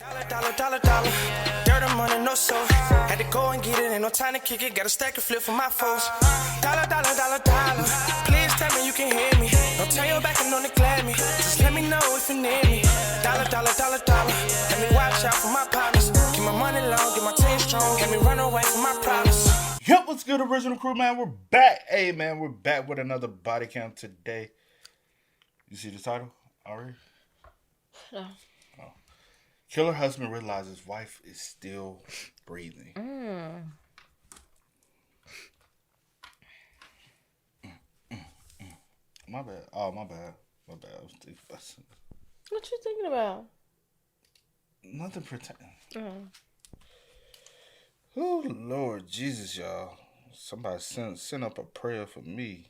Dollar. Dirt and money, no soul. Had to go and get it, ain't no time to kick it. Got a stack and flip for my foes. Dollar. Please tell me you can hear me. Don't turn your back and don't neglect me. Just let me know if you need me. Dollar. Let me watch out for my partners. Keep my money long, get my team strong. Let me run away from my problems. Yep, what's good, original crew, man? We're back. Hey, man, we're back with another body count today. You see the title already? No. Oh. Killer husband realizes wife is still breathing. My bad. Oh, my bad. I was thinking about something. What you thinking about? Nothing pretend. Oh, Lord Jesus, y'all. Somebody send up a prayer for me.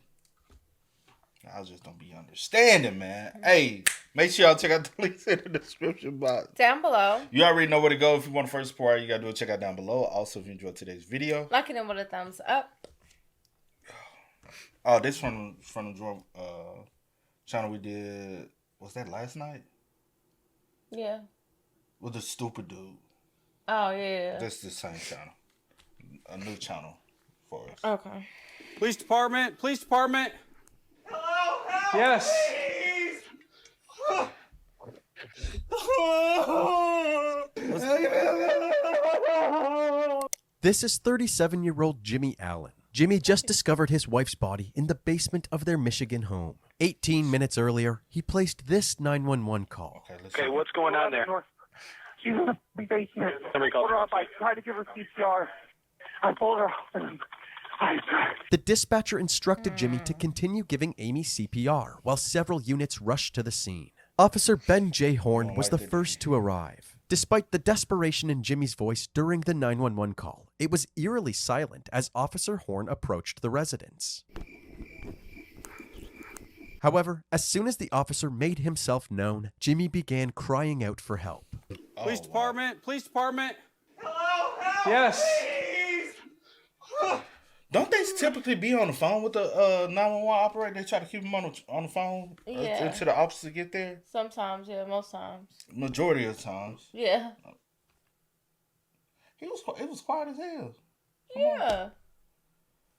I just don't be understanding, man. Hey, make sure y'all check out the links in the description box. Down below. You already know where to go. If you want to first support, you got to do it. Check out down below. Also, if you enjoyed today's video. Like it with a thumbs up. Oh, this from the channel we did. Was that last night? Yeah. With the stupid dude. Oh, yeah. That's the same channel. A new channel for us. Okay. Police department. Hello, help, Yes. please. This is 37-year-old Jimmy Allen. Jimmy just discovered his wife's body in the basement of their Michigan home. 18 minutes earlier, he placed this 911 call. Okay, what's going on there? She's in the basement. Pulled her up. I tried to give her CPR. I pulled her off. The dispatcher instructed Jimmy to continue giving Amy CPR while several units rushed to the scene. Officer Ben J. Horn was the first to arrive. Despite the desperation in Jimmy's voice during the 911 call, it was eerily silent as Officer Horn approached the residence. However, as soon as the officer made himself known, Jimmy began crying out for help. Police department. Hello, help, Yes. please. Don't they typically be on the phone with the 911 operator? They try to keep them on the phone Yeah. until the officer get there? Sometimes, yeah. Most times. Majority of the times. Yeah. It was quiet as hell. Yeah.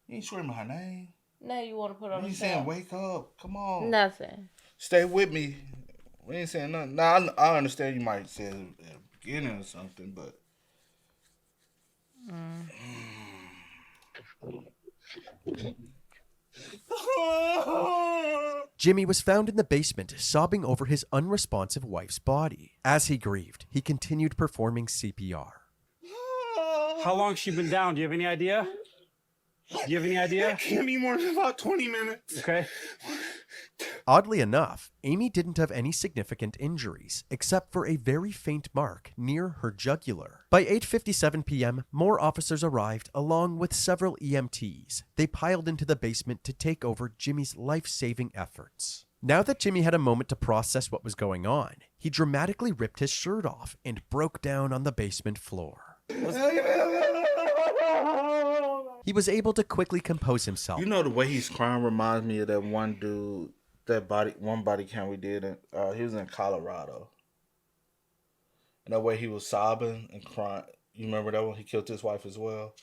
You ain't screaming her name. Now you want to put on You the ain't saying sound. wake up. Come on. Nothing. Stay with me. We ain't saying nothing. Now, I understand you might say it at the beginning or something, but... Jimmy was found in the basement, sobbing over his unresponsive wife's body. As he grieved, he continued performing CPR. How long's she been down? Do you have any idea? Can't be more than about 20 minutes. Okay. Oddly enough, Amy didn't have any significant injuries, except for a very faint mark near her jugular. By 8:57 p.m., more officers arrived along with several EMTs. They piled into the basement to take over Jimmy's life-saving efforts. Now that Jimmy had a moment to process what was going on, he dramatically ripped his shirt off and broke down on the basement floor. He was able to quickly compose himself. You know, the way he's crying reminds me of that one dude, one body count we did. He was in Colorado. And that way he was sobbing and crying. You remember that one? He killed his wife as well.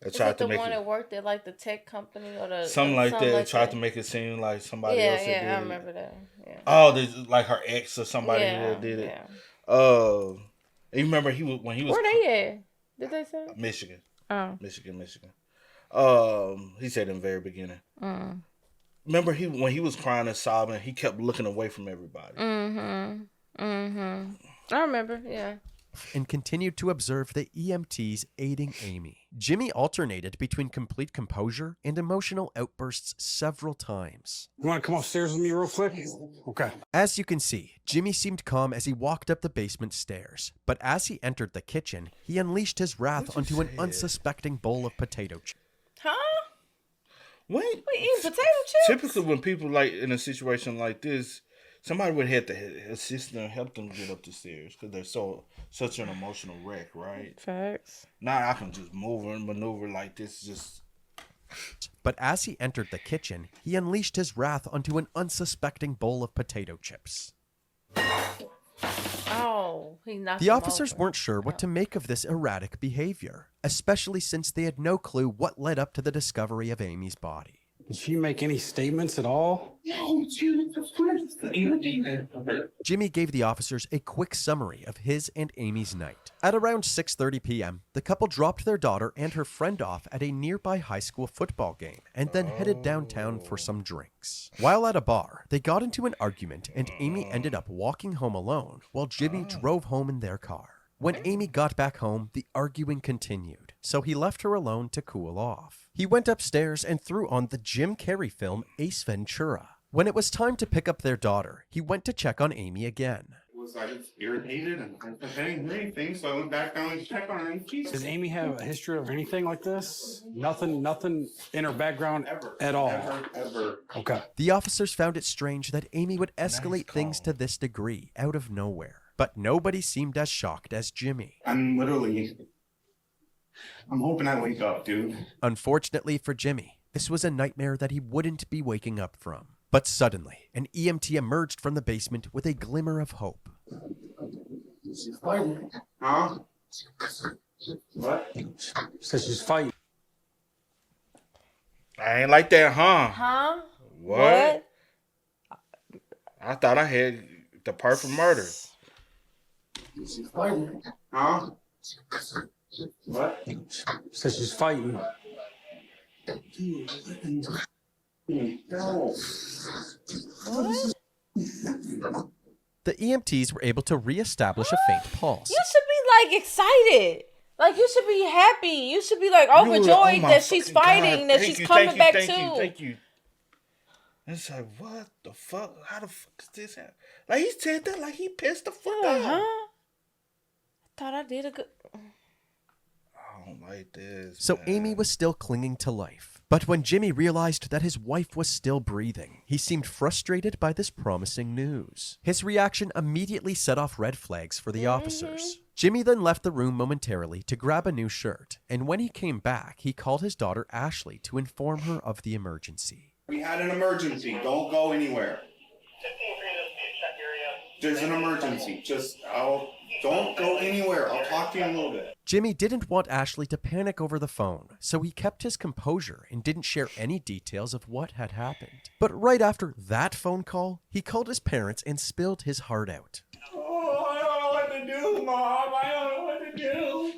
Is that the one that worked at like the tech company or the something like that? Tried to make it seem like somebody else did it. Yeah, I remember that. Yeah. Oh, like her ex or somebody who did it. Yeah. You remember when he was Where they at? Did they say? Michigan. Oh. Michigan. He said in the very beginning. Remember when he was crying and sobbing, he kept looking away from everybody. I remember, yeah. And continued to observe the EMTs aiding Amy. Jimmy alternated between complete composure and emotional outbursts several times. You want to come upstairs with me real quick? Okay. As you can see, Jimmy seemed calm as he walked up the basement stairs, but as he entered the kitchen, he unleashed his wrath onto an unsuspecting bowl of potato chips. Huh? Wait. We eating potato chips? Typically, when people like in a situation like this, somebody would have to assist them, help them get up the stairs because they're such an emotional wreck, right? Facts. Now I can just move and maneuver like this, just. But as he entered the kitchen, he unleashed his wrath onto an unsuspecting bowl of potato chips. Oh. Oh, he knocked The him officers over. weren't sure what to make of this erratic behavior, especially since they had no clue what led up to the discovery of Amy's body. Did she make any statements at all? Jimmy gave the officers a quick summary of his and Amy's night. At around 6:30 p.m., the couple dropped their daughter and her friend off at a nearby high school football game and then headed downtown for some drinks. While at a bar, they got into an argument and Amy ended up walking home alone while Jimmy drove home in their car. When Amy got back home, the arguing continued, so he left her alone to cool off. He went upstairs and threw on the Jim Carrey film Ace Ventura. When it was time to pick up their daughter, he went to check on Amy again. Was I just irritated and I didn't hear anything, so I went back down and checked on her. Does Amy have a history of anything like this? Nothing in her background at all? Ever. Okay. The officers found it strange that Amy would escalate things to this degree out of nowhere. But nobody seemed as shocked as Jimmy. I'm hoping I wake up, dude. Unfortunately for Jimmy, this was a nightmare that he wouldn't be waking up from. But suddenly, an EMT emerged from the basement with a glimmer of hope. Huh? What? Says she's fighting. I ain't like that, huh? Huh? What? I thought I had the perfect murder. Huh? What? Says she's fighting. No. The EMTs were able to reestablish a faint pulse. You should be like excited. Like you should be happy. You should be like overjoyed that she's fighting, that she's coming back too. Thank you. It's like, what the fuck? How the fuck is this happen? Like he said that like he pissed the fuck off. I thought I did a good. I don't like this. So man. Amy was still clinging to life. But when Jimmy realized that his wife was still breathing, he seemed frustrated by this promising news. His reaction immediately set off red flags for the officers. Jimmy then left the room momentarily to grab a new shirt, and when he came back, he called his daughter Ashley to inform her of the emergency. We had an emergency. Don't go anywhere. There's an emergency. Don't go anywhere. I'll talk to you in a little bit. Jimmy didn't want Ashley to panic over the phone, so he kept his composure and didn't share any details of what had happened. But right after that phone call, he called his parents and spilled his heart out. Oh, I don't know what to do, Mom. I don't know what to do.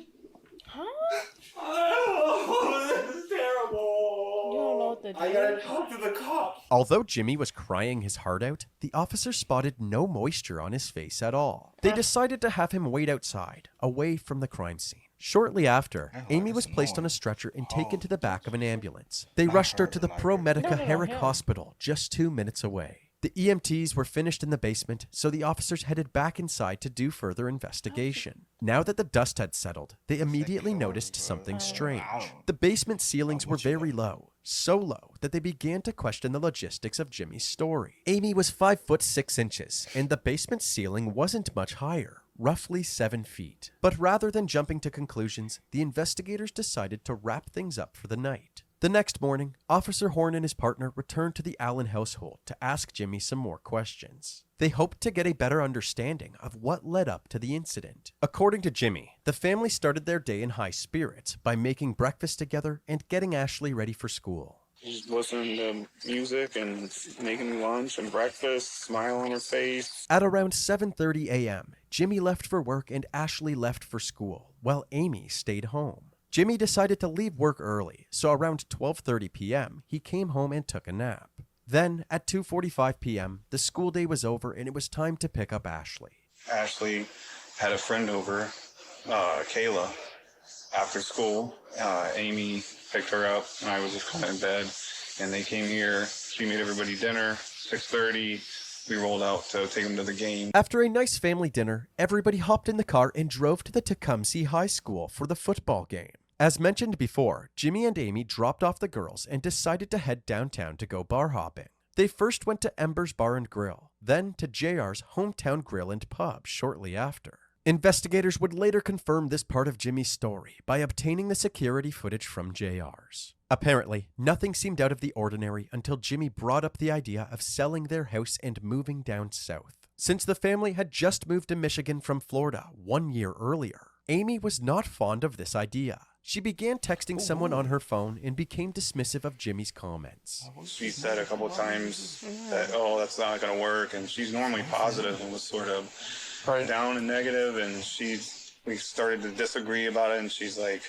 Huh? Oh, this is terrible. You don't know what to do. I gotta talk to the cops. Although Jimmy was crying his heart out, the officers spotted no moisture on his face at all. They decided to have him wait outside, away from the crime scene. Shortly after, Amy was placed on a stretcher and taken to the back of an ambulance. They rushed her to the ProMedica Herrick Hospital, just 2 minutes away. The EMTs were finished in the basement, so the officers headed back inside to do further investigation. Now that the dust had settled, they immediately noticed something strange. The basement ceilings were very low, so low that they began to question the logistics of Jimmy's story. Amy was 5 foot 6 inches, and the basement ceiling wasn't much higher, roughly 7 feet. But rather than jumping to conclusions, the investigators decided to wrap things up for the night. The next morning, Officer Horn and his partner returned to the Allen household to ask Jimmy some more questions. They hoped to get a better understanding of what led up to the incident. According to Jimmy, the family started their day in high spirits by making breakfast together and getting Ashley ready for school. Just listening to music and making lunch and breakfast, smile on her face. At around 7:30 a.m., Jimmy left for work and Ashley left for school, while Amy stayed home. Jimmy decided to leave work early, so around 12:30 p.m., he came home and took a nap. Then, at 2:45 p.m., the school day was over and it was time to pick up Ashley. Ashley had a friend over, Kayla, after school. Amy picked her up and I was just kind of in bed. And they came here. She made everybody dinner, 6:30. We rolled out to take them to the game. After a nice family dinner, everybody hopped in the car and drove to the Tecumseh High School for the football game. As mentioned before, Jimmy and Amy dropped off the girls and decided to head downtown to go bar hopping. They first went to Ember's Bar and Grill, then to JR's Hometown Grill and Pub shortly after. Investigators would later confirm this part of Jimmy's story by obtaining the security footage from JR's. Apparently, nothing seemed out of the ordinary until Jimmy brought up the idea of selling their house and moving down south. Since the family had just moved to Michigan from Florida 1 year earlier, Amy was not fond of this idea. She began texting someone on her phone and became dismissive of Jimmy's comments. She said a couple of times that, oh, that's not going to work. And she's normally positive and was sort of down and negative. And we started to disagree about it. And she's like,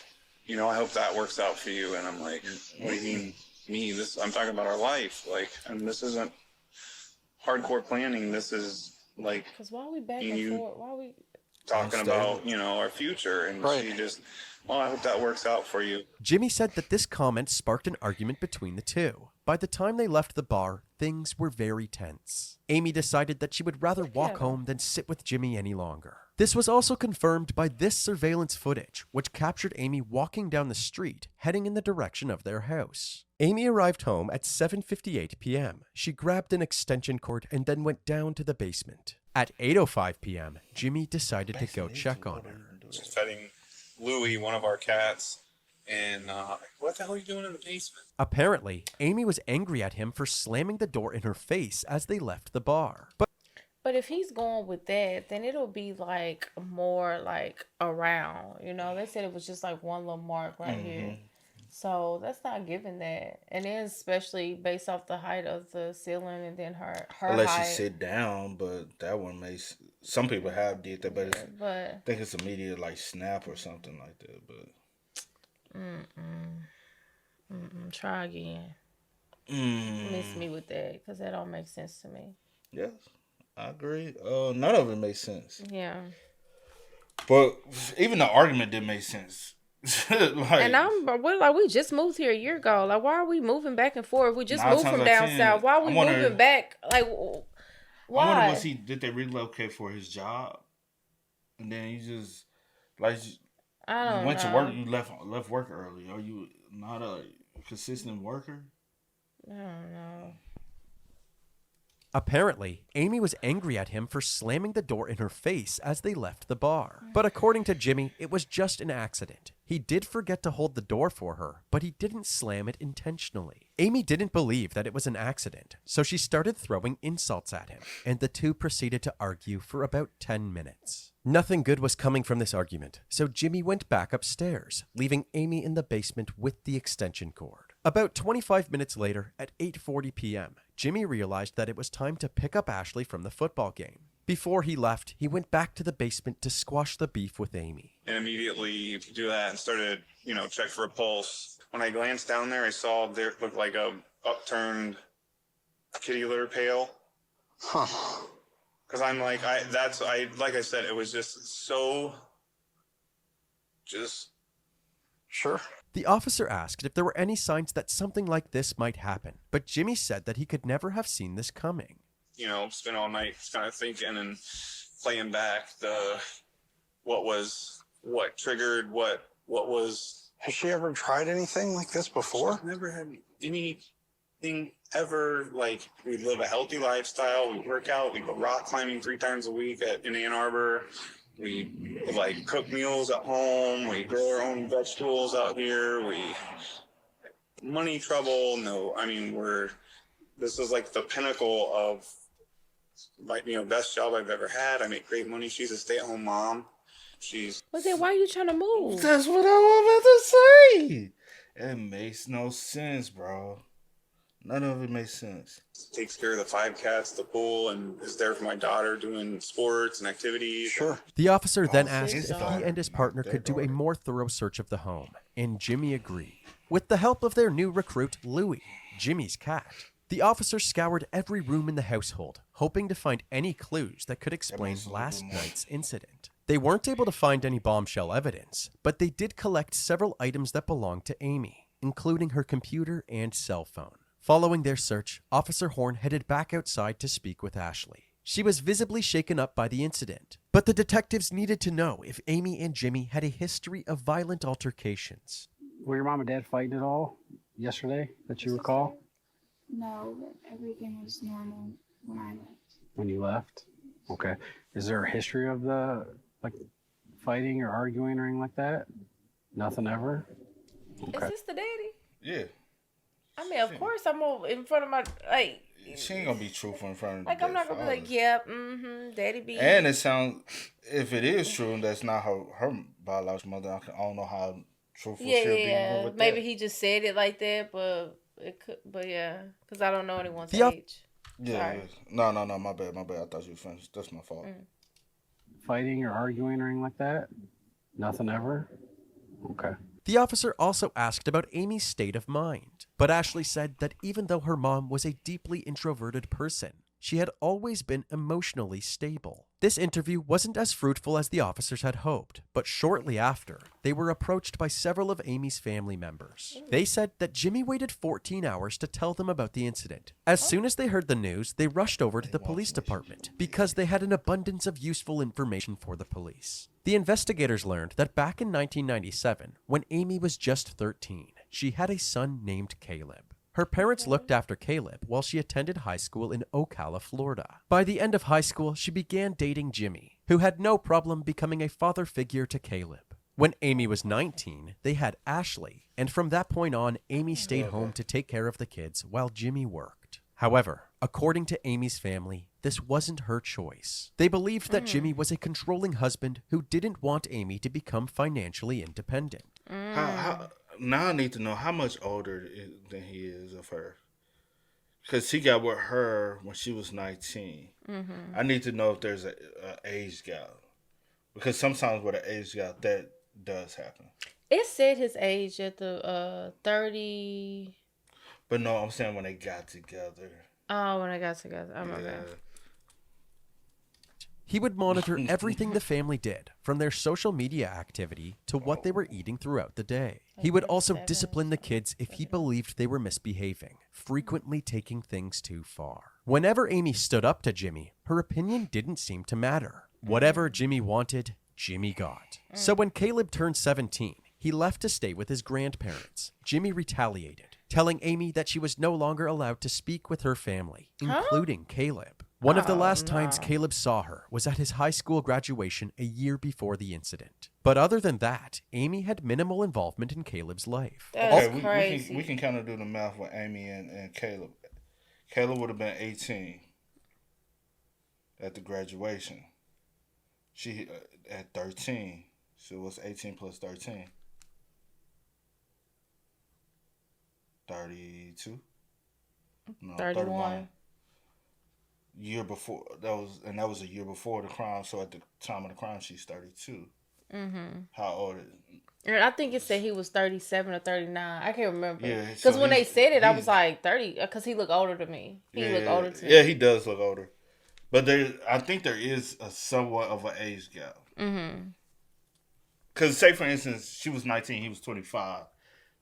you know, I hope that works out for you. And I'm like, what do you mean, me? I'm talking about our life. Like, and this isn't hardcore planning. This is like, because why are we back and forth? Why are we talking about, you know, our future? And she just, well, I hope that works out for you. Jimmy said that this comment sparked an argument between the two. By the time they left the bar, things were very tense. Amy decided that she would rather walk home than sit with Jimmy any longer. This was also confirmed by this surveillance footage, which captured Amy walking down the street, heading in the direction of their house. Amy arrived home at 7:58 p.m. She grabbed an extension cord and then went down to the basement. At 8:05 p.m., Jimmy decided to go check on her. Just petting Louie, one of our cats, and what the hell are you doing in the basement? Apparently, Amy was angry at him for slamming the door in her face as they left the bar. But if he's going with that, then it'll be like more like around, you know. They said it was just like one little mark right here. So that's not giving that. And then especially based off the height of the ceiling and then her Unless height. you sit down, but that one makes, some people have did that, but, I think it's immediate like snap or something like that. But try again. Miss me with that, because that don't make sense to me. Yes, I agree. None of it makes sense. Yeah. But even the argument didn't make sense. And we just moved here a year ago. Like, why are we moving back and forth? We just moved from down south. Why are we moving back? Like, why? I wonder, did they relocate for his job? And then he just, like, I don't know. You went to work, you left work early. Are you not a consistent worker? I don't know. Apparently, Amy was angry at him for slamming the door in her face as they left the bar. But according to Jimmy, it was just an accident. He did forget to hold the door for her, but he didn't slam it intentionally. Amy didn't believe that it was an accident, so she started throwing insults at him, and the two proceeded to argue for about 10 minutes. Nothing good was coming from this argument, so Jimmy went back upstairs, leaving Amy in the basement with the extension cord. About 25 minutes later, at 8:40 p.m., Jimmy realized that it was time to pick up Ashley from the football game. Before he left, he went back to the basement to squash the beef with Amy. And immediately do that and started, check for a pulse. When I glanced down there, I saw there looked like a upturned kitty litter pail. Huh. Because I'm like, like I said, it was just so, Sure. The officer asked if there were any signs that something like this might happen, but Jimmy said that he could never have seen this coming. Spent all night kind of thinking and playing back what triggered, what was. Has she ever tried anything like this before? She's never had anything ever. Like, we live a healthy lifestyle. We work out. We go rock climbing 3 times a week in Ann Arbor. We cook meals at home. We grow our own vegetables out here. Money trouble. No, this is like the pinnacle of best job I've ever had. I make great money. She's a stay-at-home mom. But then why are you trying to move? That's what I was about to say. It makes no sense, bro. None of it makes sense. Takes care of the 5 cats, the pool, and is there for my daughter doing sports and activities. Sure. The officer then asked if he and his partner could do a more thorough search of the home, and Jimmy agreed. With the help of their new recruit, Louie, Jimmy's cat, the officer scoured every room in the household, hoping to find any clues that could explain last night's incident. They weren't able to find any bombshell evidence, but they did collect several items that belonged to Amy, including her computer and cell phone. Following their search, Officer Horn headed back outside to speak with Ashley. She was visibly shaken up by the incident, but the detectives needed to know if Amy and Jimmy had a history of violent altercations. Were your mom and dad fighting at all yesterday that you recall? No, but everything was normal when I left. When you left? Okay. Is there a history of fighting or arguing or anything like that? Nothing ever? Okay. Is this the daddy? Yeah. Of course I'm in front of my, She ain't gonna be truthful in front of Like, I'm not gonna be like, yep, daddy be. And it sounds, if it is true, that's not her biological mother. I don't know how truthful she'll be with Maybe that. he just said it like that, but it could. But yeah, because I don't know anyone's The age. Yeah. No, my bad. I thought you were finished. That's my fault. Fighting or arguing or anything like that? Nothing ever? Okay. The officer also asked about Amy's state of mind, but Ashley said that even though her mom was a deeply introverted person, she had always been emotionally stable. This interview wasn't as fruitful as the officers had hoped, but shortly after, they were approached by several of Amy's family members. They said that Jimmy waited 14 hours to tell them about the incident. As soon as they heard the news, they rushed over to the police department because they had an abundance of useful information for the police. The investigators learned that back in 1997, when Amy was just 13, she had a son named Caleb. Her parents looked after Caleb while she attended high school in Ocala, Florida. By the end of high school, she began dating Jimmy, who had no problem becoming a father figure to Caleb. When Amy was 19, they had Ashley, and from that point on, Amy stayed home to take care of the kids while Jimmy worked. However, according to Amy's family, this wasn't her choice. They believed that Jimmy was a controlling husband who didn't want Amy to become financially independent. Now I need to know how much older than he is of her. Because he got with her when she was 19. I need to know if there's an age gap. Because sometimes with an age gap, that does happen. It said his age at the 30. But no, I'm saying when they got together. Oh, when they got together. Oh, my God. He would monitor everything the family did, from their social media activity to what they were eating throughout the day. He would also discipline the kids if he believed they were misbehaving, frequently taking things too far. Whenever Amy stood up to Jimmy, her opinion didn't seem to matter. Whatever Jimmy wanted, Jimmy got. So when Caleb turned 17, he left to stay with his grandparents. Jimmy retaliated, telling Amy that she was no longer allowed to speak with her family, including Caleb. One of the last times Caleb saw her was at his high school graduation a year before the incident. But other than that, Amy had minimal involvement in Caleb's life. That's crazy. We can kind of do the math with Amy and Caleb. Caleb would have been 18 at the graduation. She at 13. So it was 18 plus 13. 32? No, 31. Year before that was a year before the crime. So at the time of the crime, she's 32. How old? And I think it said he was 37 or 39. I can't remember. Yeah, because so when they said it, I was like 30. Because he looked older to me. He looked older to me. Yeah, he does look older. But I think there is a somewhat of an age gap. Because say for instance, she was 19, he was 25.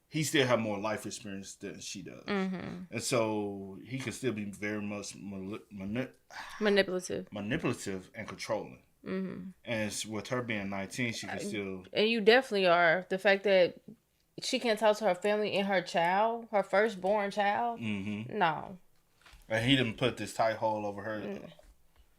He still have more life experience than she does. And so he could still be very much manipulative and controlling. And with her being 19, she could still... And you definitely are. The fact that she can't talk to her family and her child, her firstborn child, no. And he didn't put this tight hole over her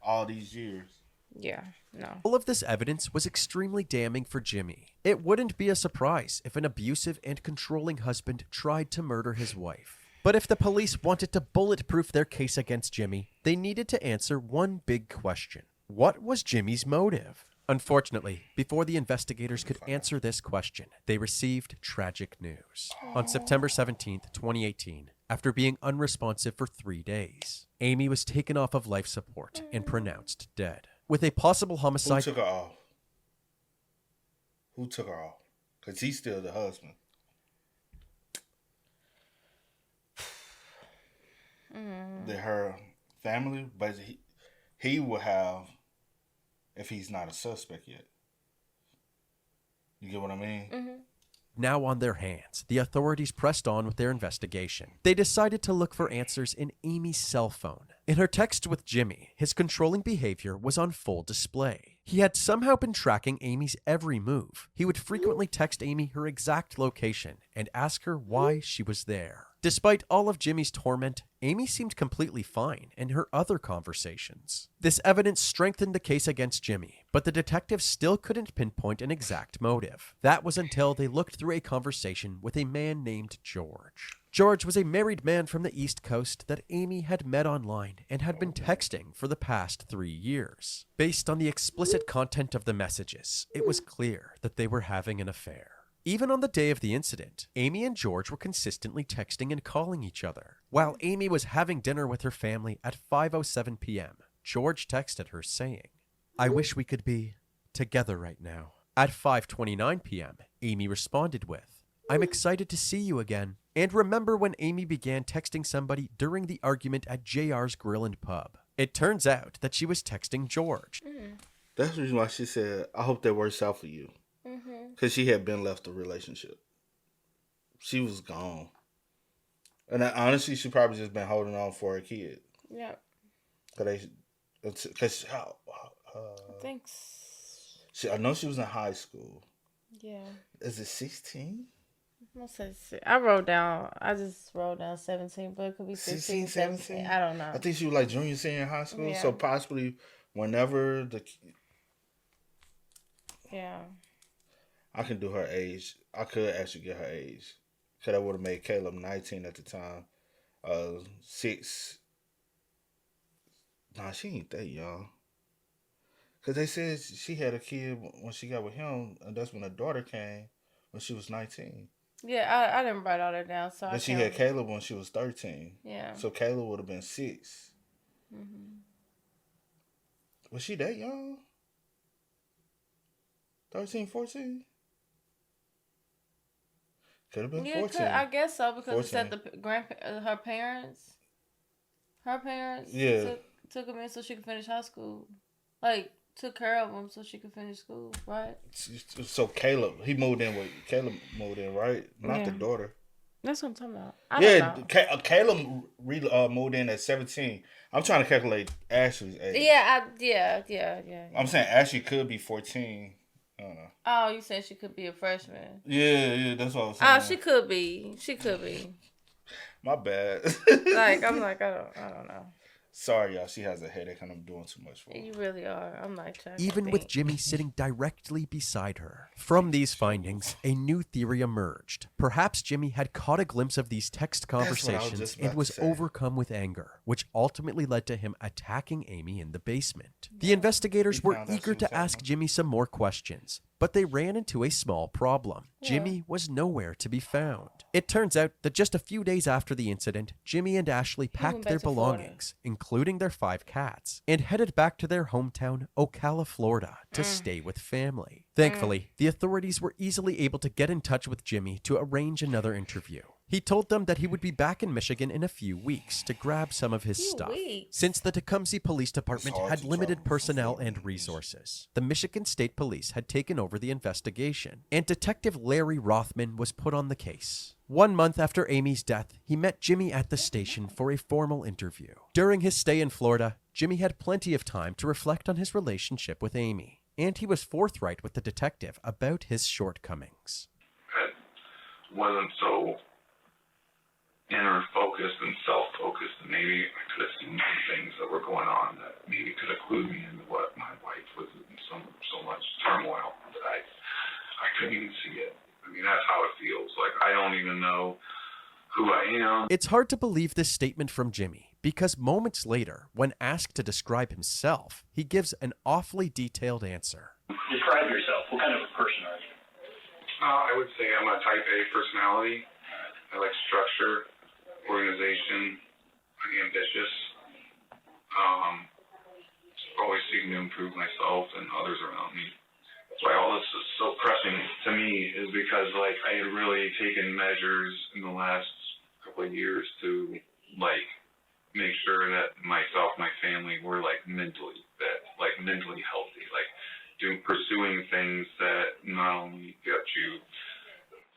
all these years. Yeah, no. All of this evidence was extremely damning for Jimmy. It wouldn't be a surprise if an abusive and controlling husband tried to murder his wife. But if the police wanted to bulletproof their case against Jimmy, they needed to answer one big question. What was Jimmy's motive? Unfortunately, before the investigators could answer this question, they received tragic news. On September 17th, 2018, after being unresponsive for 3 days, Amy was taken off of life support and pronounced dead. With a possible homicide... Who took her off? Who took her off? Because he's still the husband. Her family, but he will have, if he's not a suspect yet. You get what I mean? Now on their hands, the authorities pressed on with their investigation. They decided to look for answers in Amy's cell phone. In her text with Jimmy, his controlling behavior was on full display. He had somehow been tracking Amy's every move. He would frequently text Amy her exact location and ask her why she was there. Despite all of Jimmy's torment, Amy seemed completely fine in her other conversations. This evidence strengthened the case against Jimmy, but the detectives still couldn't pinpoint an exact motive. That was until they looked through a conversation with a man named George. George was a married man from the East Coast that Amy had met online and had been texting for the past 3 years. Based on the explicit content of the messages, it was clear that they were having an affair. Even on the day of the incident, Amy and George were consistently texting and calling each other. While Amy was having dinner with her family at 5:07 p.m., George texted her saying, "I wish we could be together right now." At 5:29 p.m., Amy responded with, "I'm excited to see you again." And remember when Amy began texting somebody during the argument at JR's Grill and Pub? It turns out that she was texting George. That's the reason why she said, I hope that works out for you. Because she had been left the relationship. She was gone. And honestly, she probably just been holding on for her kid. Yep. Because I know she was in high school. Yeah. Is it 16? I just wrote down 17, but it could be 16, 17. I don't know. I think she was like junior, senior in high school. Yeah. So possibly whenever Yeah. I can do her age. I could actually get her age. Because I would have made Caleb 19 at the time. 6. Nah, she ain't that young. Because they said she had a kid when she got with him. And that's when her daughter came when she was 19. Yeah, I didn't write all that down. So But she had Caleb when she was 13. Yeah. So Caleb would have been 6. Was she that young? 13, 14? Could have been 14. I guess so, because 14. it said her parents. Her parents took him in so she could finish high school. Like, took care of him so she could finish school, right? So Caleb moved in, right? Not the daughter. That's what I'm talking about. I don't know. Caleb moved in at 17. I'm trying to calculate Ashley's age. Yeah. I'm saying Ashley could be 14. I don't know. Oh, you said she could be a freshman. Yeah, that's what I was saying. Oh, she could be. My bad. I don't know. Sorry, y'all. She has a headache and I'm doing too much for her. You really are. I'm like, even with Jimmy sitting directly beside her. From these findings, a new theory emerged. Perhaps Jimmy had caught a glimpse of these text conversations and was overcome with anger, which ultimately led to him attacking Amy in the basement. The investigators were eager to ask Jimmy some more questions, but they ran into a small problem. Jimmy was nowhere to be found. It turns out that just a few days after the incident, Jimmy and Ashley packed their belongings, including their 5 cats, and headed back to their hometown, Ocala, Florida, to stay with family. Thankfully, the authorities were easily able to get in touch with Jimmy to arrange another interview. He told them that he would be back in Michigan in a few weeks to grab some of his stuff. Since the Tecumseh Police Department had limited personnel and resources, the Michigan State Police had taken over the investigation, and Detective Larry Rothman was put on the case. 1 month after Amy's death, he met Jimmy at the station for a formal interview. During his stay in Florida, Jimmy had plenty of time to reflect on his relationship with Amy, and he was forthright with the detective about his shortcomings. I wasn't so inner focused and self-focused, and maybe I could have seen some things that were going on that maybe could have clued me into what my wife was in so much turmoil that I couldn't even see it. I mean, that's how it feels. Like, I don't even know who I am. It's hard to believe this statement from Jimmy, because moments later, when asked to describe himself, he gives an awfully detailed answer. Describe yourself. What kind of a person are you? I would say I'm a type A personality. I like structure, organization. I'm ambitious. Always seeking to improve myself and others around me. That's why all this is so pressing to me, is because like I had really taken measures in the last couple of years to like make sure that myself, my family were like mentally fit, like mentally healthy, like pursuing things that not only get you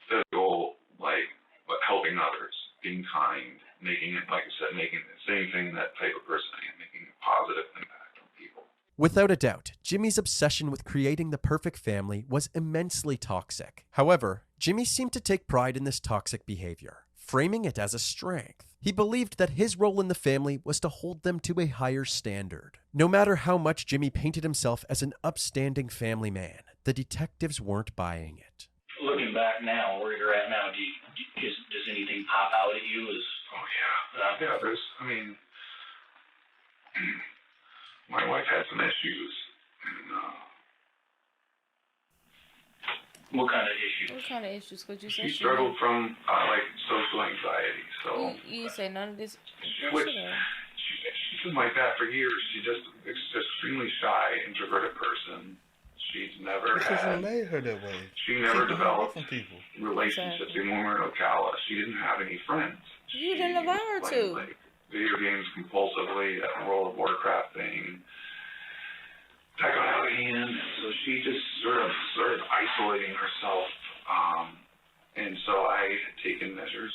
physical, like, but helping others, being kind, making it, like I said, making the same thing, that type of person I am, making a positive impact on people. Without a doubt, Jimmy's obsession with creating the perfect family was immensely toxic. However, Jimmy seemed to take pride in this toxic behavior, framing it as a strength. He believed that his role in the family was to hold them to a higher standard. No matter how much Jimmy painted himself as an upstanding family man, the detectives weren't buying it. Looking back now, where you're at now, does anything pop out at you? Yeah, there's, my wife had some issues. And, what kind of issues? What kind of issues? Could you say she struggled from, social anxiety, so. You say none of this? She's been like that for years. She's just extremely shy, introverted person. She's never Because made her that way. She never developed relationships in Ocala. She didn't have any friends. You didn't allow her to. Like, video games compulsively, that World of Warcraft thing. That got out of hand, so she just sort of started isolating herself. And so I had taken measures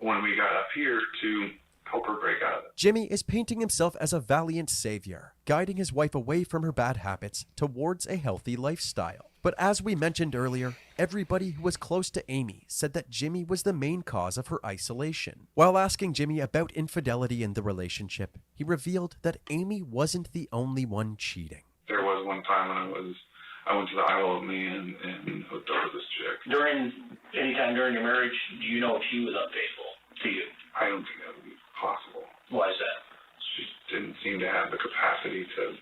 when we got up here to help her break out of it. Jimmy is painting himself as a valiant savior, guiding his wife away from her bad habits towards a healthy lifestyle. But as we mentioned earlier, everybody who was close to Amy said that Jimmy was the main cause of her isolation. While asking Jimmy about infidelity in the relationship, he revealed that Amy wasn't the only one cheating. There was one time when I went to the Isle of Man and hooked up with this chick. Anytime during your marriage, do you know if she was unfaithful to you? I don't think that would be possible. Why is that? She didn't seem to have the capacity to,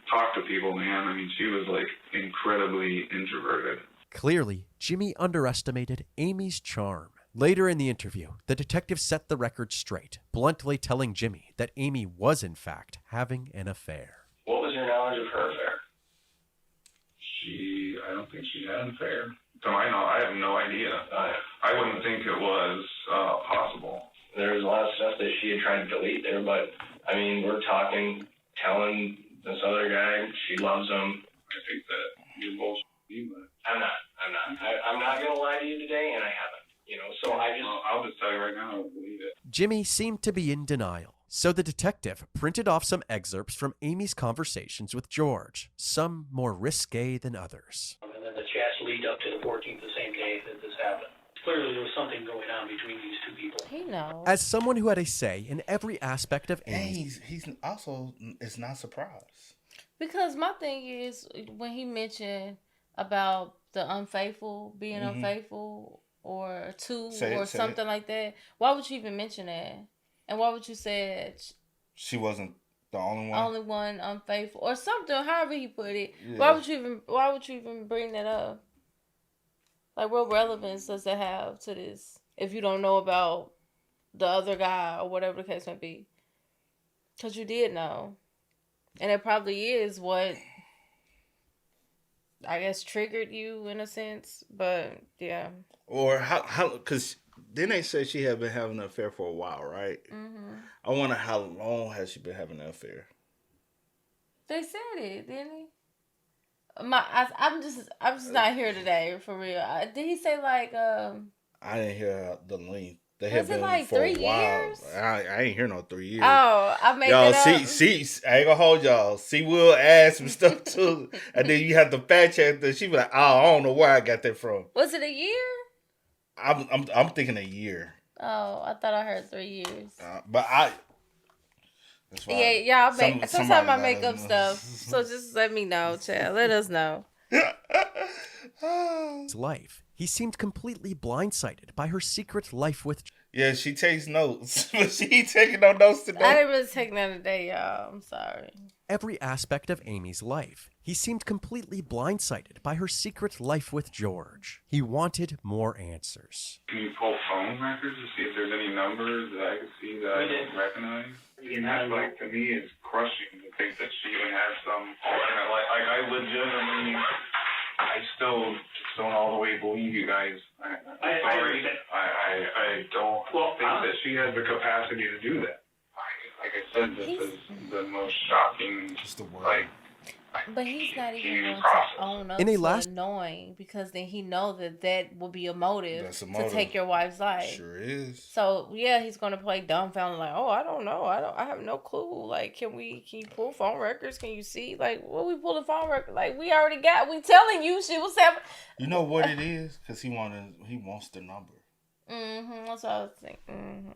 talk to people, man. She was, incredibly introverted. Clearly, Jimmy underestimated Amy's charm. Later in the interview, the detective set the record straight, bluntly telling Jimmy that Amy was, in fact, having an affair. What was your knowledge of her affair? I don't think she had an affair. To my knowledge, I have no idea. I wouldn't think it was possible. There was a lot of stuff that she had tried to delete there, but, we're talking, telling this other guy she loves him. I think that you're bullshit. I'm not. I'm not going to lie to you today, and I haven't. So I'll just tell you right now, I don't believe it. Jimmy seemed to be in denial, so the detective printed off some excerpts from Amy's conversations with George, some more risque than others. And then the chats lead up to the 14th, the same day that this happened. Clearly there was something going on between these two people. He knows. As someone who had a say in every aspect of Amy's... And he's also is not surprised. Because my thing is, when he mentioned about the unfaithful, being unfaithful, or something like that, why would you even mention that? And why would you say she wasn't the only one? Only one unfaithful or something, however he put it. Yeah. Why would you even bring that up? Like, what relevance does it have to this if you don't know about the other guy or whatever the case may be? Because you did know. And it probably is what, I guess, triggered you in a sense. But, yeah. Or how because then they said she had been having an affair for a while, right? Mm-hmm. I wonder how long has she been having an affair? They said it, didn't he? I'm just not here today for real. Did he say I didn't hear the length. They had been for 3 years. I ain't hear no 3 years. Oh, I made that up. See, I ain't gonna hold y'all. See, we'll add some stuff too, and then you have to fact check that. She be like, "Oh, I don't know where I got that from." Was it a year? I'm thinking a year. Oh, I thought I heard 3 years. But yeah, y'all sometimes I make up stuff. So just let me know, child. Let us know. His life. He seemed completely blindsided by her secret life with... Yeah, she takes notes, but she ain't taking no notes today. I didn't really take none today, y'all. I'm sorry. Every aspect of Amy's life. He seemed completely blindsided by her secret life with George. He wanted more answers. Can you pull phone records to see if there's any numbers that I can see that I don't recognize? And that, to me, is crushing to think that she even has some alternate life. I legitimately... I still don't all the way believe you guys. I don't think that she has the capacity to do that. Like I said, this is the most shocking, But he's not even going to own up to knowing, because then he know that will be a motive to take your wife's life. Sure is. So yeah, he's going to play dumbfounded, like, oh, I don't know, I have no clue. Like, can you pull phone records? Can you see? Like, what we pulling phone records? Like, we telling you she was having. You know what it is? Because he wants the number. That's what I was thinking.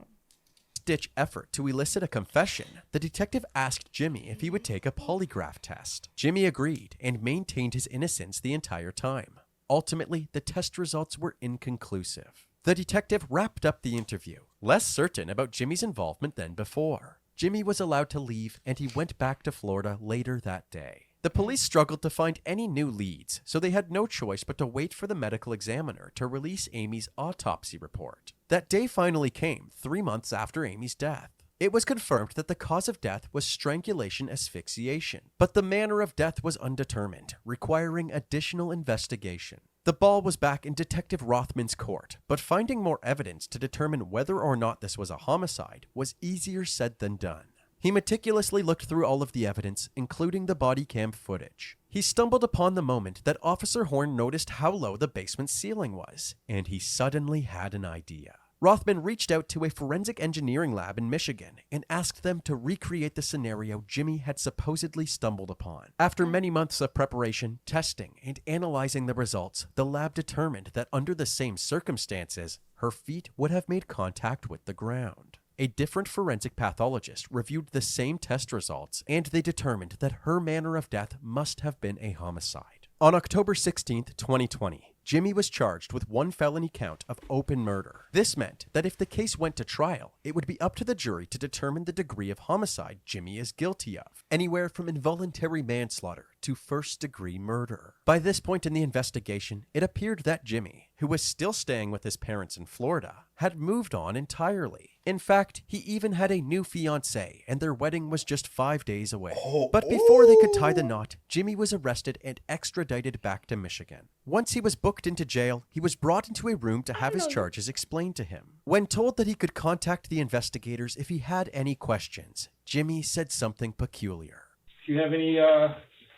last-ditch effort to elicit a confession, the detective asked Jimmy if he would take a polygraph test. Jimmy agreed and maintained his innocence the entire time. Ultimately, the test results were inconclusive. The detective wrapped up the interview, less certain about Jimmy's involvement than before. Jimmy was allowed to leave, and he went back to Florida later that day. The police struggled to find any new leads, so they had no choice but to wait for the medical examiner to release Amy's autopsy report. That day finally came, 3 months after Amy's death. It was confirmed that the cause of death was strangulation asphyxiation, but the manner of death was undetermined, requiring additional investigation. The ball was back in Detective Rothman's court, but finding more evidence to determine whether or not this was a homicide was easier said than done. He meticulously looked through all of the evidence, including the body cam footage. He stumbled upon the moment that Officer Horn noticed how low the basement ceiling was, and he suddenly had an idea. Rothman reached out to a forensic engineering lab in Michigan and asked them to recreate the scenario Jimmy had supposedly stumbled upon. After many months of preparation, testing, and analyzing the results, the lab determined that under the same circumstances, her feet would have made contact with the ground. A different forensic pathologist reviewed the same test results, and they determined that her manner of death must have been a homicide. On October 16, 2020, Jimmy was charged with 1 felony count of open murder. This meant that if the case went to trial, it would be up to the jury to determine the degree of homicide Jimmy is guilty of, anywhere from involuntary manslaughter to first-degree murder. By this point in the investigation, it appeared that Jimmy, who was still staying with his parents in Florida, had moved on entirely. In fact, he even had a new fiancée, and their wedding was just 5 days away. But before they could tie the knot, Jimmy was arrested and extradited back to Michigan. Once he was booked into jail, he was brought into a room to have his charges explained to him. When told that he could contact the investigators if he had any questions, Jimmy said something peculiar. If you have any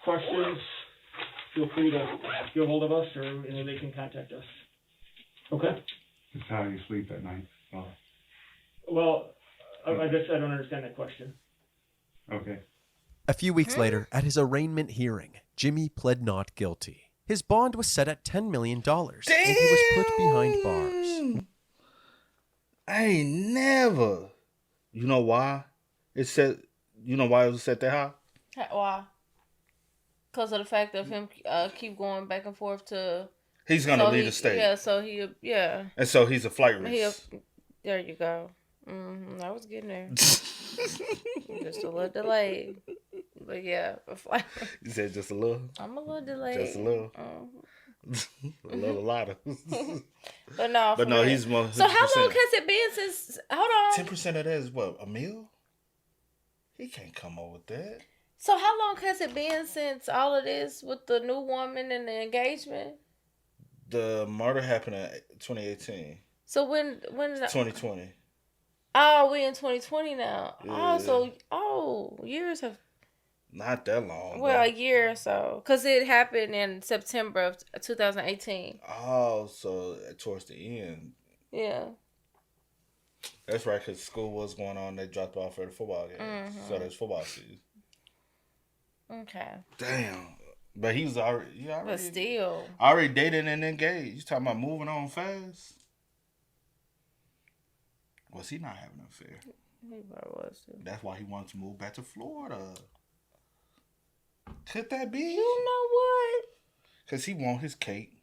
questions, feel free to get a hold of us, or they can contact us. Okay? That's how you sleep at night. Oh. Well, I guess I don't understand that question. Okay. A few weeks later, at his arraignment hearing, Jimmy pled not guilty. His bond was set at $10 million, and he was put behind bars. I ain't never. You know why? It said. You know why it was set that high? Why? Because of the fact of him keep going back and forth to. He's gonna leave the state. Yeah, so yeah. And so he's a flight risk. There you go. I was getting there. Just a little delayed. But yeah, a flight. You said just a little? I'm a little delayed. Just a little. A lot of. But no. But no, he's more. So how long has it been since? Hold on. 10% of that is what, a meal? He can't come up with that. So how long has it been since all of this with the new woman and the engagement? The murder happened in 2018. So when 2020. Oh, we in 2020 now. Yeah. Years have. Not that long. Well, a year or so, because it happened in September of 2018. Oh, so towards the end. Yeah. That's right, because school was going on. They dropped off for the football game. Mm-hmm. So there's football season. Okay. Damn. But he was already. But still. Already dated and engaged. You talking about moving on fast? Was he not having an affair? He probably was too. That's why he wanted to move back to Florida. Could that be? You know what? Because he want his cake.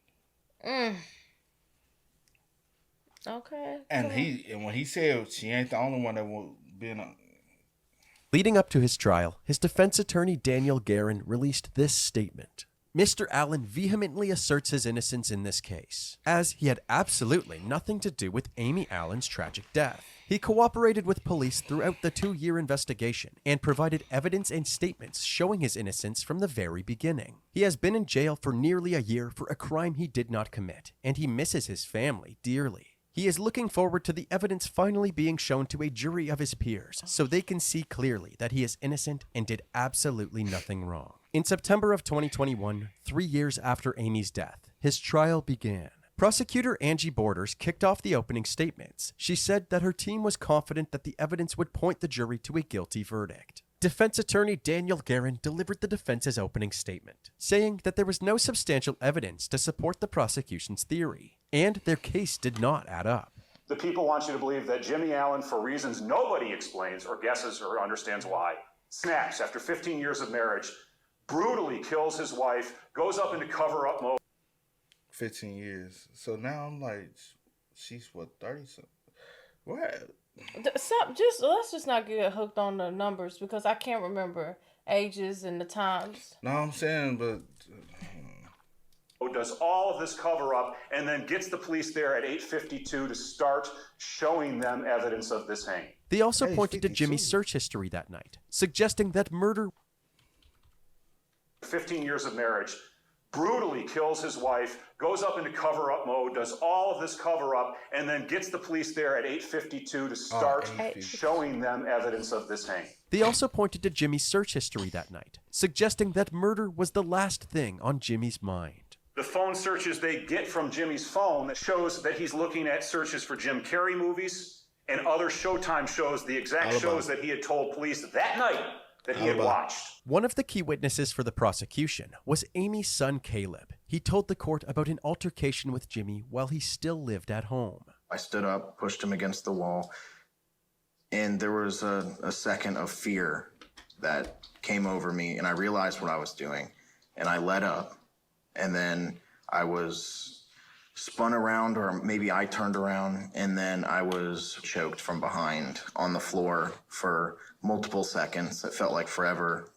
Okay. And when he said she ain't the only one that will be in a... Leading up to his trial, his defense attorney Daniel Guerin released this statement. Mr. Allen vehemently asserts his innocence in this case, as he had absolutely nothing to do with Amy Allen's tragic death. He cooperated with police throughout the 2-year investigation and provided evidence and statements showing his innocence from the very beginning. He has been in jail for nearly a year for a crime he did not commit, and he misses his family dearly. He is looking forward to the evidence finally being shown to a jury of his peers so they can see clearly that he is innocent and did absolutely nothing wrong. In September of 2021, 3 years after Amy's death, his trial began. Prosecutor Angie Borders kicked off the opening statements. She said that her team was confident that the evidence would point the jury to a guilty verdict. Defense attorney Daniel Guerin delivered the defense's opening statement, saying that there was no substantial evidence to support the prosecution's theory, and their case did not add up. The people want you to believe that Jimmy Allen, for reasons nobody explains or guesses or understands why, snaps after 15 years of marriage, brutally kills his wife, goes up into cover-up mode. 15 years. So now I'm like, she's what, 30 something? What? Let's just not get hooked on the numbers because I can't remember ages and the times. No, I'm saying, but does all of this cover-up and then gets the police there at 8:52 to start showing them evidence of this hanging. They also pointed to Jimmy's search history that night, suggesting that murder. 15 years of marriage, brutally kills his wife, goes up into cover-up mode, does all of this cover-up, and then gets the police there at 8:52 to start showing them evidence of this hanging. They also pointed to Jimmy's search history that night, suggesting that murder was the last thing on Jimmy's mind. The phone searches they get from Jimmy's phone that shows that he's looking at searches for Jim Carrey movies and other Showtime shows, the exact shows that he had told police that night that he had watched. One of the key witnesses for the prosecution was Amy's son, Caleb. He told the court about an altercation with Jimmy while he still lived at home. I stood up, pushed him against the wall, and there was a second of fear that came over me, and I realized what I was doing, and I let up, and then I was spun around, or maybe I turned around, and then I was choked from behind on the floor for multiple seconds. It felt like forever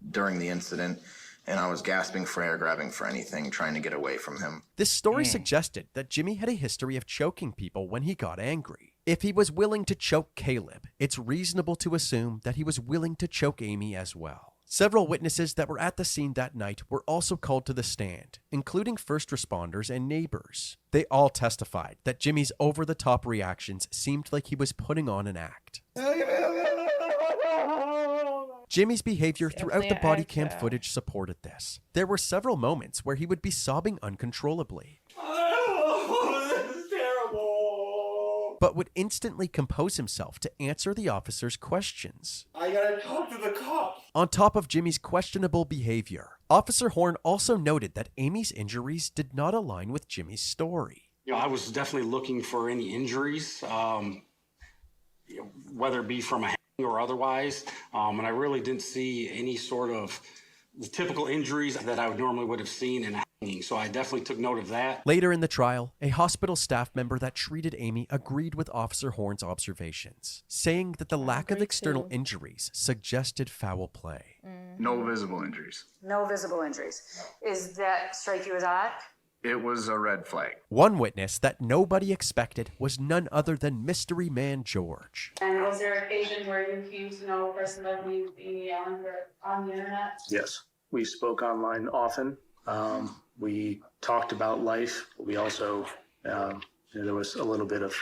during the incident, and I was gasping for air, grabbing for anything, trying to get away from him. This story suggested that Jimmy had a history of choking people when he got angry. If he was willing to choke Caleb, it's reasonable to assume that he was willing to choke Amy as well. Several witnesses that were at the scene that night were also called to the stand, including first responders and neighbors. They all testified that Jimmy's over-the-top reactions seemed like he was putting on an act. Jimmy's behavior throughout the body cam footage supported this. There were several moments where he would be sobbing uncontrollably, but would instantly compose himself to answer the officer's questions. I gotta talk to the cops. On top of Jimmy's questionable behavior, Officer Horn also noted that Amy's injuries did not align with Jimmy's story. I was definitely looking for any injuries, whether it be from a hang or otherwise, and I really didn't see any sort of the typical injuries that I would have seen in a hanging, so I definitely took note of that. Later in the trial, a hospital staff member that treated Amy agreed with Officer Horn's observations, saying that the lack of external injuries suggested foul play. No visible injuries. No visible injuries. Is that strike you as odd? It was a red flag. One witness that nobody expected was none other than Mystery Man George. And was there occasion where you came to know a person by the name of Amy Allen on the internet? Yes. We spoke online often. We talked about life. We also, there was a little bit of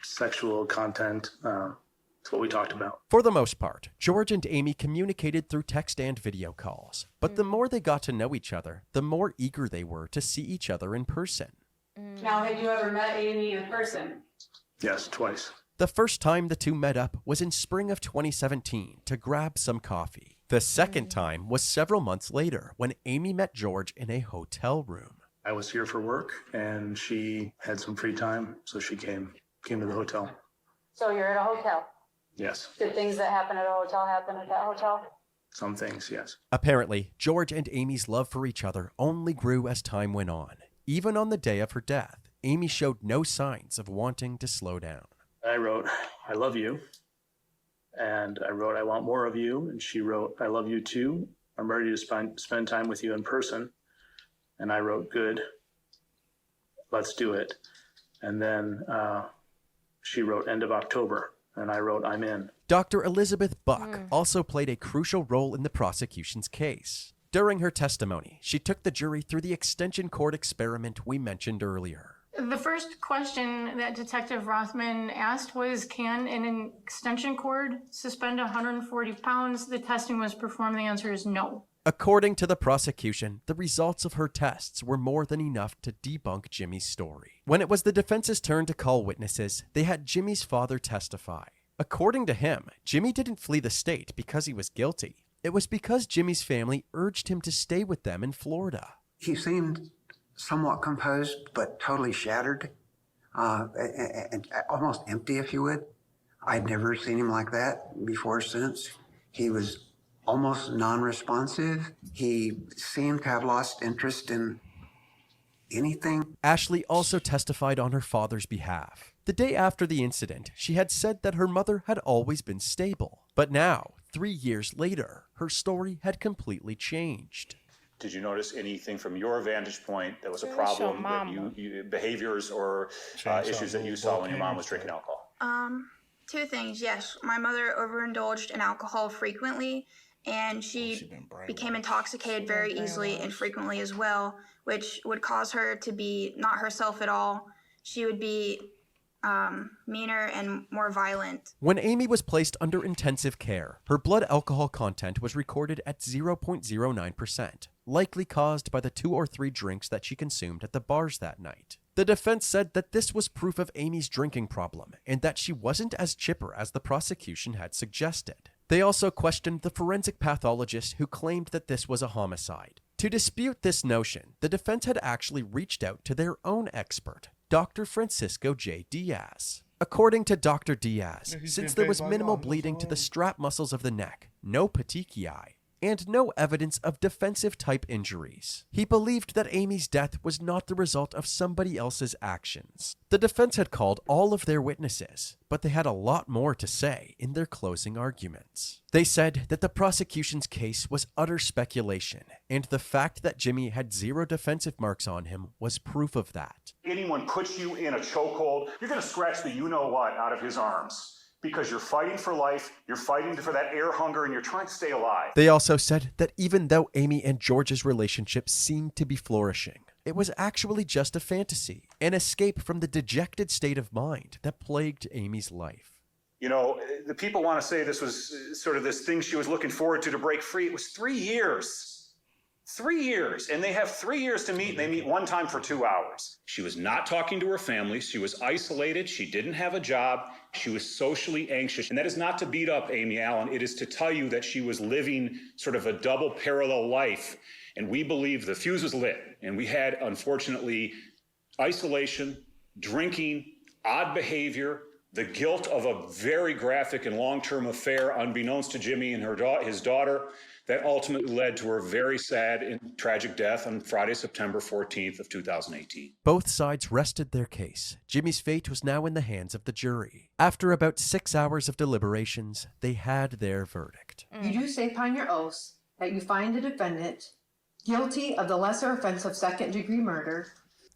sexual content. That's what we talked about. For the most part, George and Amy communicated through text and video calls. But the more they got to know each other, the more eager they were to see each other in person. Now, had you ever met Amy in person? Yes, twice. The first time the two met up was in spring of 2017 to grab some coffee. The second time was several months later when Amy met George in a hotel room. I was here for work, and she had some free time, so she came to the hotel. So you're at a hotel? Yes. Did things that happen at a hotel happen at that hotel? Some things, yes. Apparently, George and Amy's love for each other only grew as time went on. Even on the day of her death, Amy showed no signs of wanting to slow down. I wrote, I love you. And I wrote, I want more of you. And she wrote, I love you too. I'm ready to spend time with you in person. And I wrote, good. Let's do it. And then she wrote, end of October. And I wrote, I'm in. Dr. Elizabeth Buck also played a crucial role in the prosecution's case. During her testimony, she took the jury through the extension cord experiment we mentioned earlier. The first question that Detective Rothman asked was, can an extension cord suspend 140 pounds? The testing was performed. The answer is no. According to the prosecution, the results of her tests were more than enough to debunk Jimmy's story. When it was the defense's turn to call witnesses, they had Jimmy's father testify. According to him, Jimmy didn't flee the state because he was guilty. It was because Jimmy's family urged him to stay with them in Florida. He seemed somewhat composed, but totally shattered and almost empty, if you would. I'd never seen him like that before or since. He was almost non-responsive. He seemed to have lost interest in anything. Ashley also testified on her father's behalf. The day after the incident, she had said that her mother had always been stable. But now, 3 years later, her story had completely changed. Did you notice anything from your vantage point that was a Where's your problem that mama? you behaviors or issues that you saw when your mom was drinking alcohol? Two things. Yes, my mother overindulged in alcohol frequently, and she became intoxicated very easily and frequently as well, which would cause her to be not herself at all. She would be meaner and more violent. When Amy was placed under intensive care, her blood alcohol content was recorded at 0.09%, likely caused by the 2 or 3 drinks that she consumed at the bars that night. The defense said that this was proof of Amy's drinking problem and that she wasn't as chipper as the prosecution had suggested. They also questioned the forensic pathologist who claimed that this was a homicide. To dispute this notion, the defense had actually reached out to their own expert, Dr. Francisco J. Diaz. According to Dr. Diaz, since there was minimal bleeding to the strap muscles of the neck, no petechiae, and no evidence of defensive-type injuries, he believed that Amy's death was not the result of somebody else's actions. The defense had called all of their witnesses, but they had a lot more to say in their closing arguments. They said that the prosecution's case was utter speculation, and the fact that Jimmy had 0 defensive marks on him was proof of that. Anyone puts you in a chokehold, you're going to scratch the you-know-what out of his arms. Because you're fighting for life, you're fighting for that air hunger, and you're trying to stay alive. They also said that even though Amy and George's relationship seemed to be flourishing, it was actually just a fantasy, an escape from the dejected state of mind that plagued Amy's life. You know, the people want to say this was sort of this thing she was looking forward to break free. It was 3 years. 3 years. And they have 3 years to meet, and they meet one time for 2 hours. She was not talking to her family. She was isolated. She didn't have a job. She was socially anxious. And that is not to beat up Amy Allen. It is to tell you that she was living sort of a double parallel life. And we believe the fuse was lit. And we had, unfortunately, isolation, drinking, odd behavior, the guilt of a very graphic and long-term affair unbeknownst to Jimmy and his daughter, that ultimately led to her very sad and tragic death on Friday, September 14th of 2018. Both sides rested their case. Jimmy's fate was now in the hands of the jury. After about 6 hours of deliberations, they had their verdict. You do say upon your oaths that you find the defendant guilty of the lesser offense of second-degree murder.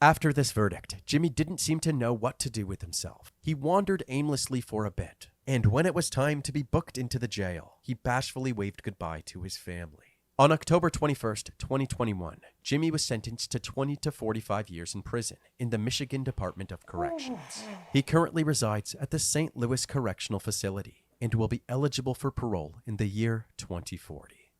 After this verdict, Jimmy didn't seem to know what to do with himself. He wandered aimlessly for a bit, and when it was time to be booked into the jail, he bashfully waved goodbye to his family. On October 21st, 2021, Jimmy was sentenced to 20 to 45 years in prison in the Michigan Department of Corrections. He currently resides at the St. Louis Correctional Facility and will be eligible for parole in the year 2040.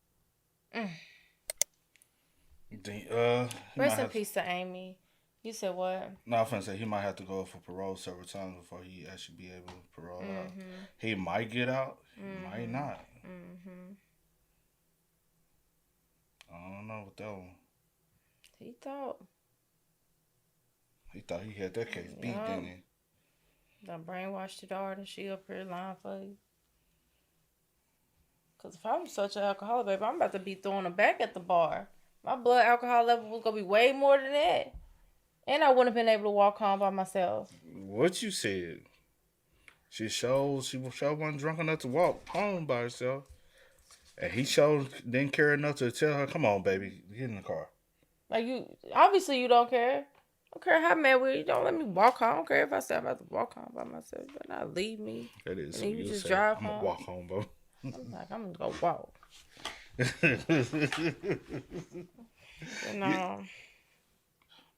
Rest in peace to Amy. You said what? No, I was going to say he might have to go for parole several times before he actually be able to parole out. He might get out. He might not. I don't know with that one. He thought he had that case beat, didn't he? Done brainwashed your daughter. She up here lying for you. Because if I'm such an alcoholic, baby, I'm about to be throwing her back at the bar. My blood alcohol level was going to be way more than that. And I wouldn't have been able to walk home by myself. What you said? She wasn't drunk enough to walk home by herself. And he didn't care enough to tell her, come on, baby, get in the car. Like, obviously you don't care. I don't care how mad we are. You don't let me walk home. I don't care if I say I'm about to walk home by myself. You better not leave me. That is. And you just drive home. I'm going to walk home, bro. I'm like, I'm going to go walk. You know.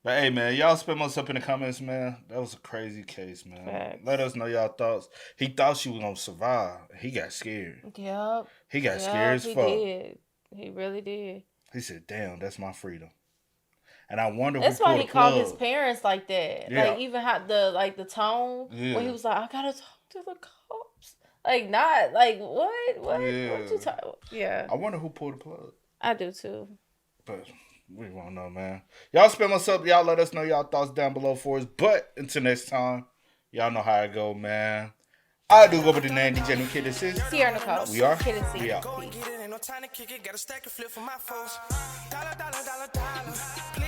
But hey, man, y'all spam us up in the comments, man. That was a crazy case, man. Facts. Let us know y'all thoughts. He thought she was going to survive. He got scared. Yep. He got scared as fuck. He did. He really did. He said, damn, that's my freedom. And I wonder that's who pulled why the he called plug. his parents like that. Yeah. Like, even how the tone when he was like, I gotta talk to the cops. Like, not like what? Yeah. What you talk? Yeah. I wonder who pulled the plug. I do too. But We won't know, man. Y'all spin us up. Y'all let us know y'all thoughts down below for us. But until next time, y'all know how it go, man. I do go by the name DJ Kid. This is Sierra Nicole. We are. Kid and C. We out. Peace.